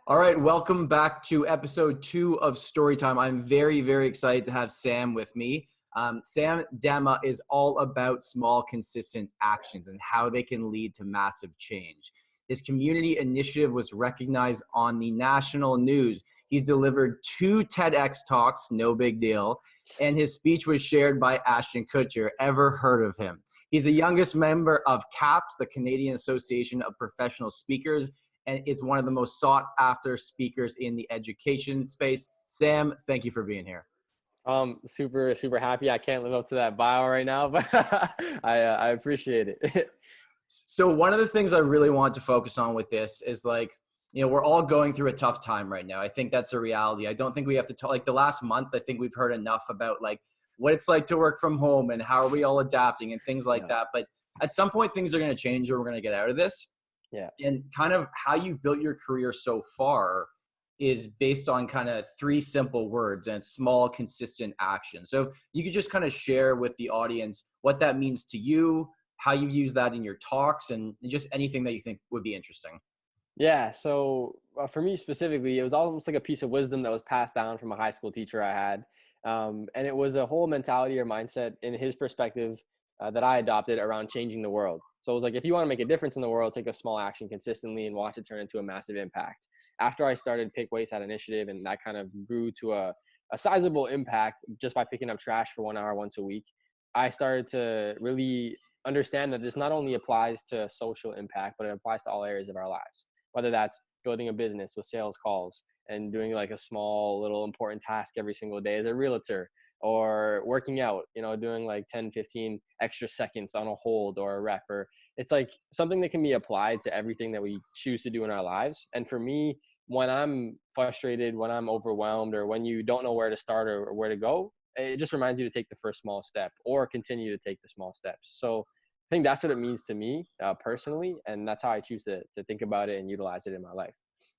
All right, welcome back to episode 2 of Storytime. I'm very, very excited to have Sam with me. Sam Demma is all about small, consistent actions and how they can lead to massive change. His community initiative was recognized on the national news. He's delivered 2 TEDx Talks, no big deal, and his speech was shared by Ashton Kutcher. Ever heard of him? He's the youngest member of CAPS, the Canadian Association of Professional Speakers, and is one of the most sought after speakers in the education space. Sam, thank you for being here. Super happy. I can't live up to that bio right now, but I appreciate it. So one of the things I really want to focus on with this is we're all going through a tough time right now. I think that's a reality. I don't think we have to talk, the last month, I think we've heard enough about what it's like to work from home and how are we all adapting and things like that. But at some point things are going to change or we're going to get out of this. Yeah. And kind of how you've built your career so far is based on kind of 3 simple words and small, consistent action. So you could just kind of share with the audience what that means to you, how you've used that in your talks, and just anything that you think would be interesting. Yeah. So for me specifically, it was almost like a piece of wisdom that was passed down from a high school teacher I had. And it was a whole mentality or mindset in his perspective that I adopted around changing the world. So it was like, if you want to make a difference in the world, take a small action consistently and watch it turn into a massive impact. After I started Pick Waste That Initiative, and that kind of grew to a sizable impact just by picking up trash for 1 hour once a week, I started to really understand that this not only applies to social impact, but it applies to all areas of our lives, whether that's building a business with sales calls and doing like a small little important task every single day as a realtor, or working out, doing like 10, 15 extra seconds on a hold or a rep, or it's like something that can be applied to everything that we choose to do in our lives. And for me, when I'm frustrated, when I'm overwhelmed, or when you don't know where to start or where to go, it just reminds you to take the first small step or continue to take the small steps. So I think that's what it means to me personally. And that's how I choose to think about it and utilize it in my life.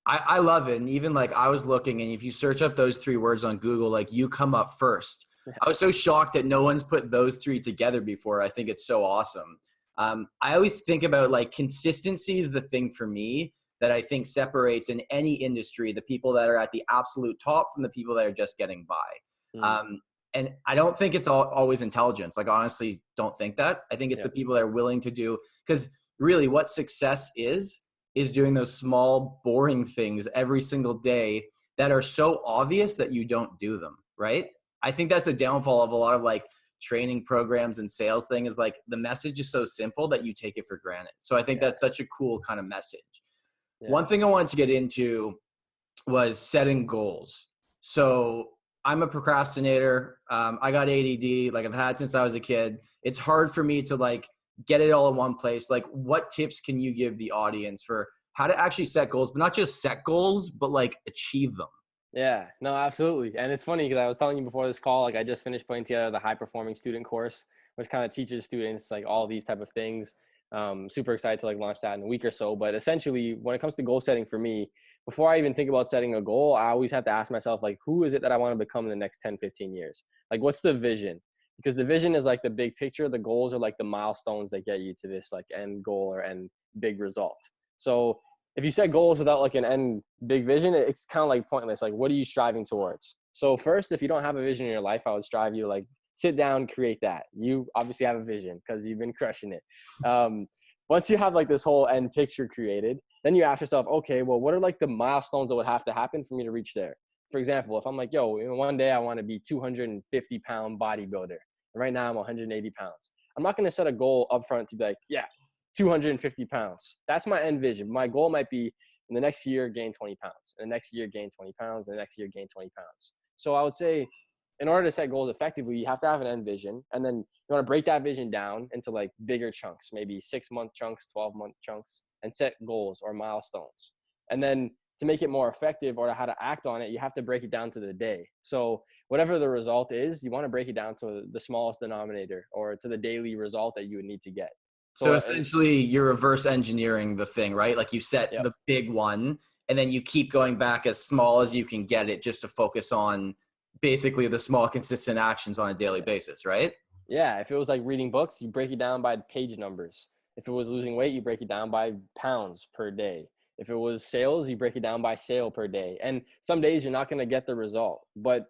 I love it. And even I was looking, and if you search up those 3 words on Google, you come up first. I was so shocked that no one's put those 3 together before. I think it's so awesome. I always think about consistency is the thing for me that I think separates in any industry the people that are at the absolute top from the people that are just getting by. And I don't think it's always intelligence. Honestly, don't think that. I think it's the people that are willing to do, because really what success is doing those small, boring things every single day that are so obvious that you don't do them, right? I think that's the downfall of a lot of training programs and sales thing is the message is so simple that you take it for granted. So I think that's such a cool kind of message. Yeah. One thing I wanted to get into was setting goals. So I'm a procrastinator. I got ADD, I've had since I was a kid. It's hard for me to get it all in one place. What tips can you give the audience for how to actually set goals, but not just set goals, but achieve them? Yeah, no, absolutely. And it's funny because I was telling you before this call, I just finished putting together the high performing student course, which kind of teaches students all these type of things. Super excited to launch that in a week or so. But essentially, when it comes to goal setting for me, before I even think about setting a goal, I always have to ask myself, who is it that I want to become in the next 10, 15 years? What's the vision? Because the vision is the big picture. The goals are the milestones that get you to this end goal or end big result. So if you set goals without an end big vision, it's kind of pointless. What are you striving towards? So first, if you don't have a vision in your life, I would strive you to sit down, create that. You obviously have a vision because you've been crushing it. Once you have this whole end picture created, then you ask yourself, okay, well, what are the milestones that would have to happen for me to reach there? For example, if I'm one day I want to be 250 pound bodybuilder. And right now I'm 180 pounds. I'm not going to set a goal up front to be 250 pounds. That's my end vision. My goal might be in the next year, gain 20 pounds. In the next year, gain 20 pounds. In the next year, gain 20 pounds. So I would say in order to set goals effectively, you have to have an end vision. And then you want to break that vision down into bigger chunks, maybe 6-month chunks, 12-month chunks, and set goals or milestones. And then to make it more effective or how to act on it, you have to break it down to the day. So whatever the result is, you want to break it down to the smallest denominator or to the daily result that you would need to get. So essentially you're reverse engineering the thing, right? You set the big one and then you keep going back as small as you can get it just to focus on basically the small consistent actions on a daily basis, right? Yeah. If it was reading books, you break it down by page numbers. If it was losing weight, you break it down by pounds per day. If it was sales, you break it down by sale per day. And some days you're not going to get the result, but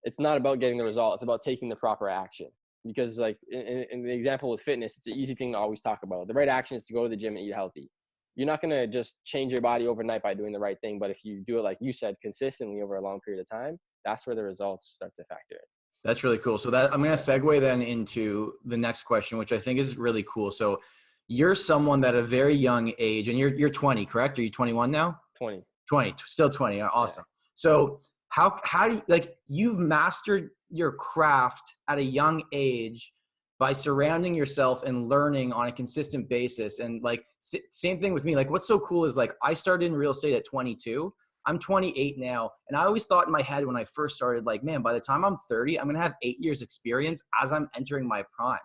it's not about getting the result. It's about taking the proper action. Because like in the example with fitness, it's an easy thing to always talk about. The right action is to go to the gym and eat healthy. You're not going to just change your body overnight by doing the right thing. But if you do it, like you said, consistently over a long period of time, that's where the results start to factor in. That's really cool. So that I'm going to segue then into the next question, which I think is really cool. So you're someone that at a very young age, and you're 20, correct? Are you 21 now? 20. 20, still 20. Awesome. Yeah. So how do you, like, you've mastered your craft at a young age by surrounding yourself and learning on a consistent basis. And like, same thing with me. Like, what's so cool is like, I started in real estate at 22. I'm 28 now. And I always thought in my head when I first started, like, man, by the time I'm 30, I'm going to have 8 years experience as I'm entering my prime,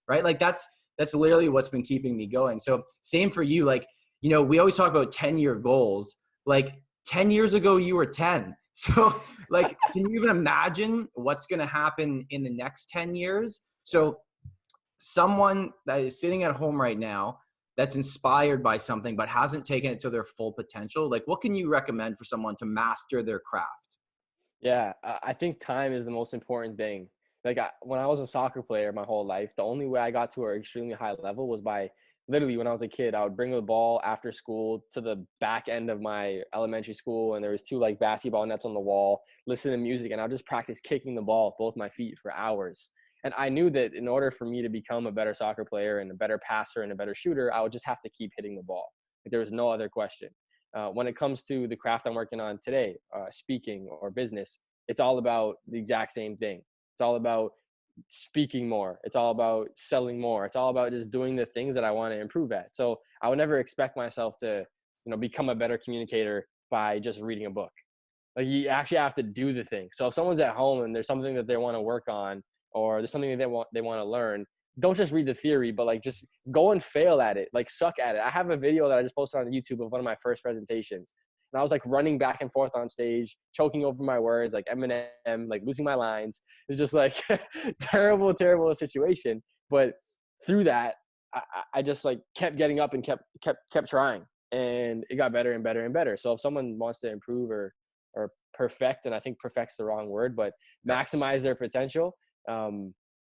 right? Like that's literally what's been keeping me going. So same for you. Like, you know, we always talk about 10-year goals. Like 10 years ago, you were 10. So like, can you even imagine what's going to happen in the next 10 years? So someone that is sitting at home right now that's inspired by something but hasn't taken it to their full potential, like what can you recommend for someone to master their craft? Yeah, I think time is the most important thing. Like when I was a soccer player my whole life, the only way I got to an extremely high level was by literally when I was a kid, I would bring the ball after school to the back end of my elementary school. And there was 2 like basketball nets on the wall, listen to music. And I'll just practice kicking the ball with both my feet for hours. And I knew that in order for me to become a better soccer player and a better passer and a better shooter, I would just have to keep hitting the ball. Like, there was no other question. When it comes to the craft I'm working on today, speaking or business, it's all about the exact same thing. It's all about speaking more. It's all about selling more. It's all about just doing the things that I want to improve at. So I would never expect myself to, become a better communicator by just reading a book. Like, you actually have to do the thing. So if someone's at home and there's something that they want to work on, or there's something that they want to learn, don't just read the theory, but like just go and fail at it, like suck at it. I have a video that I just posted on YouTube of one of my first presentations. And I was like running back and forth on stage, choking over my words, like Eminem, like losing my lines. It was just like terrible, terrible situation. But through that, I just like kept getting up and kept trying, and it got better and better and better. So if someone wants to improve or perfect, and I think perfect's the wrong word, but maximize their potential,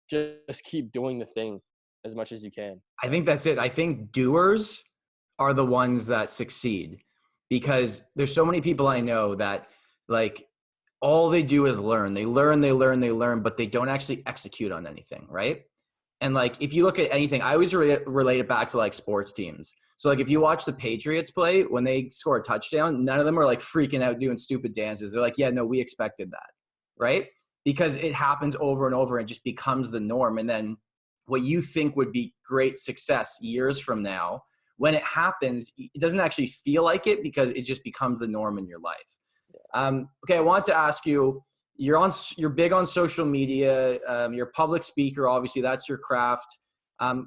just keep doing the thing as much as you can. I think that's it. I think doers are the ones that succeed, because there's so many people I know that like all they do is learn. They learn, but they don't actually execute on anything, right? And like, if you look at anything, I always relate it back to like sports teams. So like, if you watch the Patriots play, when they score a touchdown, none of them are like freaking out doing stupid dances. They're like, yeah, no, we expected that, right? Because it happens over and over and just becomes the norm. And then what you think would be great success years from now, when it happens, it doesn't actually feel like it because it just becomes the norm in your life. Okay, I want to ask you, you're big on social media. You're a public speaker, obviously that's your craft.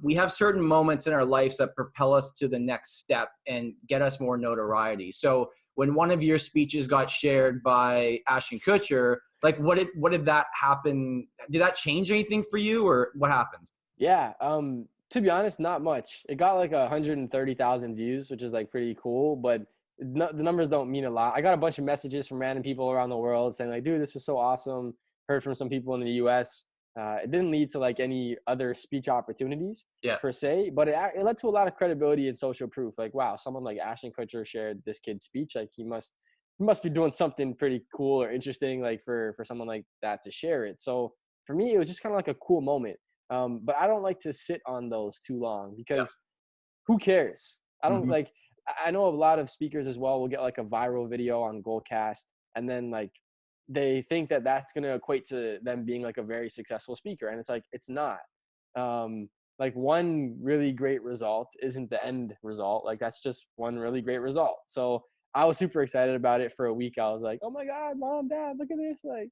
We have certain moments in our lives that propel us to the next step and get us more notoriety. So when one of your speeches got shared by Ashton Kutcher, like what did that happen? Did that change anything for you, or what happened? Yeah. To be honest, not much. It got like 130,000 views, which is like pretty cool, but the numbers don't mean a lot. I got a bunch of messages from random people around the world saying like, dude, this was so awesome. Heard from some people in the US. It didn't lead to like any other speech opportunities per se, but it led to a lot of credibility and social proof. Like, wow, someone like Ashton Kutcher shared this kid's speech. Like, he must be doing something pretty cool or interesting, like for someone like that to share it. So for me, it was just kind of like a cool moment. But I don't like to sit on those too long, because who cares? I don't like, I know a lot of speakers as well will get like a viral video on Goldcast, and then like they think that that's going to equate to them being like a very successful speaker. And it's like, it's not. Like, one really great result isn't the end result. Like, that's just one really great result. So I was super excited about it for a week. I was like, oh my God, Mom, Dad, look at this. Like,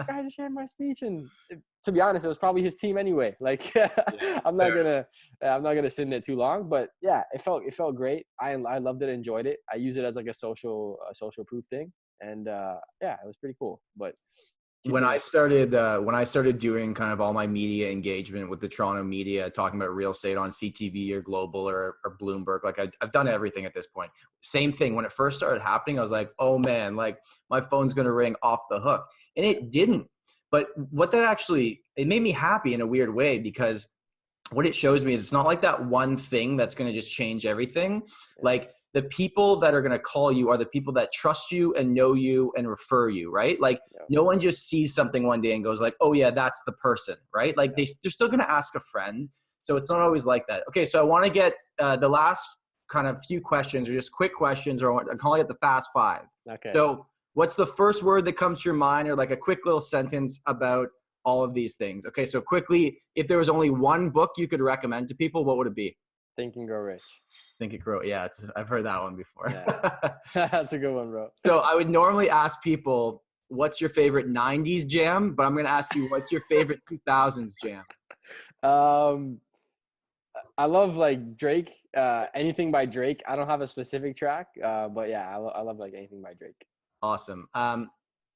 I just shared my speech. And to be honest, it was probably his team anyway. Like, I'm not gonna sit in it too long, but yeah, it felt great. I loved it, enjoyed it. I use it as like a social proof thing. And yeah, it was pretty cool. But When I started doing kind of all my media engagement with the Toronto media, talking about real estate on CTV or Global or Bloomberg, like I've done everything at this point. Same thing. When it first started happening, I was like, oh man, like my phone's going to ring off the hook. And it didn't. But what that actually, it made me happy in a weird way, because what it shows me is it's not like that one thing that's going to just change everything. Like the people that are going to call you are the people that trust you and know you and refer you, right? Like no one just sees something one day and goes like, oh yeah, that's the person, right? Like they're still going to ask a friend. So it's not always like that. Okay. So I want to get the last kind of few questions, or just quick questions, or I'm calling it the fast five. Okay. So what's the first word that comes to your mind, or like a quick little sentence about all of these things? Okay. So quickly, if there was only one book you could recommend to people, what would it be? Think and Grow Rich. Think and Grow. Yeah. I've heard that one before. Yeah. That's a good one, bro. So I would normally ask people, what's your favorite 90s jam? But I'm going to ask you, what's your favorite 2000s jam? I love like Drake, anything by Drake. I don't have a specific track, but yeah, I love like anything by Drake. Awesome.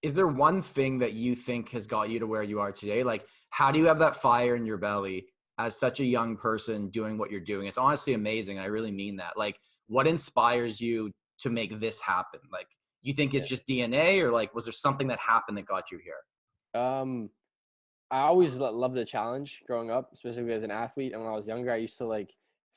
Is there one thing that you think has got you to where you are today? Like, how do you have that fire in your belly as such a young person doing what you're doing? It's honestly amazing. And I really mean that. Like, what inspires you to make this happen? Like, you think it's just DNA, or like, was there something that happened that got you here? I always loved the challenge growing up, specifically as an athlete. And when I was younger, I used to like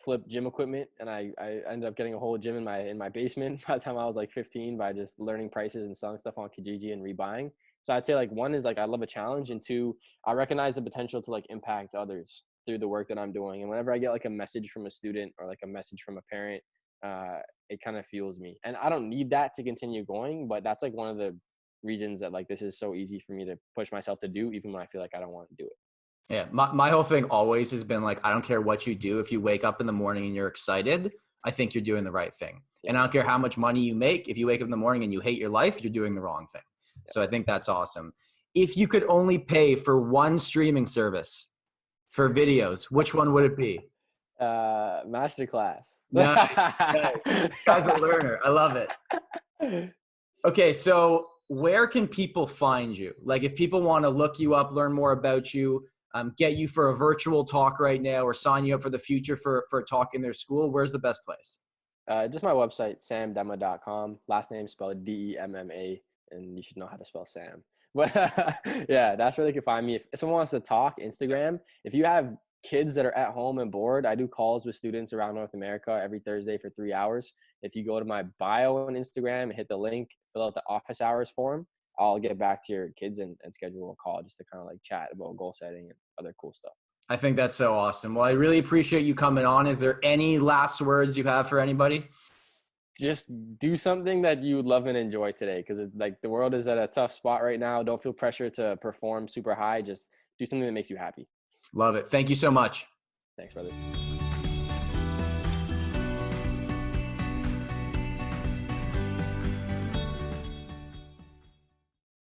flip gym equipment, and I ended up getting a whole gym in my basement by the time I was like 15, by just learning prices and selling stuff on Kijiji and rebuying. So I'd say like one is like I love a challenge, and two, I recognize the potential to like impact others through the work that I'm doing. And whenever I get like a message from a student or like a message from a parent, it kind of fuels me. And I don't need that to continue going, but that's like one of the reasons that like this is so easy for me to push myself to do, even when I feel like I don't want to do it. Yeah, my whole thing always has been like, I don't care what you do. If you wake up in the morning and you're excited, I think you're doing the right thing. And I don't care how much money you make. If you wake up in the morning and you hate your life, you're doing the wrong thing. So I think that's awesome. If you could only pay for one streaming service for videos, which one would it be? Masterclass. Nice. This guy's a learner. I love it. Okay, so where can people find you? Like if people want to look you up, learn more about you, get you for a virtual talk right now, or sign you up for the future for a talk in their school, where's the best place? Just my website, samdemma.com. Last name spelled Demma, and you should know how to spell Sam. But yeah, that's where they can find me. If someone wants to talk, Instagram. If you have kids that are at home and bored, I do calls with students around North America every Thursday for 3 hours. If you go to my bio on Instagram and hit the link, fill out the office hours form, I'll get back to your kids and schedule a call just to kind of like chat about goal setting and other cool stuff. I think that's so awesome. Well, I really appreciate you coming on. Is there any last words you have for anybody? Just do something that you would love and enjoy today, because like the world is at a tough spot right now. Don't feel pressure to perform super high. Just do something that makes you happy. Love it. Thank you so much. Thanks, brother.